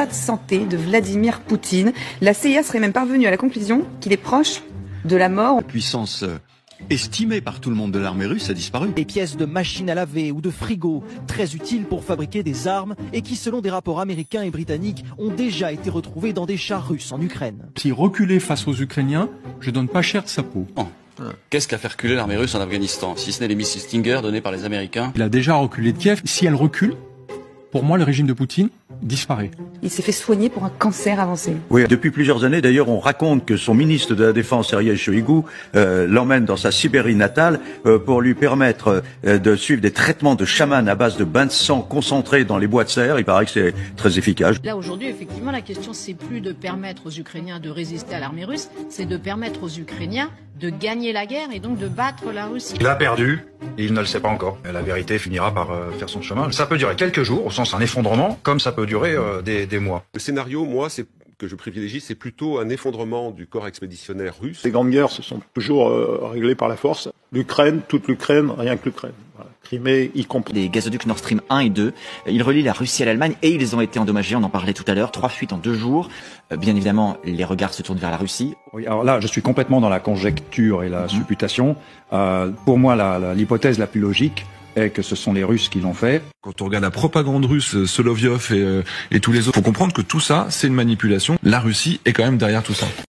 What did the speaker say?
l'état de santé de Vladimir Poutine. La CIA serait même parvenue à la conclusion qu'il est proche de la mort. La puissance estimée par tout le monde de l'armée russe a disparu. Des pièces de machines à laver ou de frigo, très utiles pour fabriquer des armes et qui, selon des rapports américains et britanniques, ont déjà été retrouvées dans des chars russes en Ukraine. Si reculer face aux Ukrainiens, je donne pas cher de sa peau. Oh. Qu'est-ce qu'a fait reculer l'armée russe en Afghanistan, si ce n'est les missiles Stinger donnés par les Américains? Il a déjà reculé de Kiev. Si elle recule, pour moi, le régime de Poutine disparaît. Il s'est fait soigner pour un cancer avancé. Oui, depuis plusieurs années, d'ailleurs, on raconte que son ministre de la Défense, Sergueï Shoïgou, l'emmène dans sa Sibérie natale pour lui permettre de suivre des traitements de chaman à base de bains de sang concentrés dans les bois de serre. Il paraît que c'est très efficace. Là, aujourd'hui, effectivement, la question, c'est plus de permettre aux Ukrainiens de résister à l'armée russe, c'est de permettre aux Ukrainiens de gagner la guerre et donc de battre la Russie. Il a perdu, et il ne le sait pas encore. La vérité finira par faire son chemin. Ça peut durer quelques jours, au sens un effondrement, comme ça peut durer des mois. Le scénario, moi, que je privilégie, c'est plutôt un effondrement du corps expéditionnaire russe. Les grandes guerres se sont toujours réglées par la force. L'Ukraine, toute l'Ukraine, rien que l'Ukraine. Voilà. Crimée y compris. Les gazoducs Nord Stream 1 et 2, ils relient la Russie à l'Allemagne et ils ont été endommagés, on en parlait tout à l'heure, 3 fuites en 2 jours. Bien évidemment, les regards se tournent vers la Russie. Oui, alors là, je suis complètement dans la conjecture et la supputation. Pour moi, l'hypothèse la plus logique est que ce sont les Russes qui l'ont fait. Quand on regarde la propagande russe, Solovyov et tous les autres, faut comprendre que tout ça, c'est une manipulation. La Russie est quand même derrière tout ça.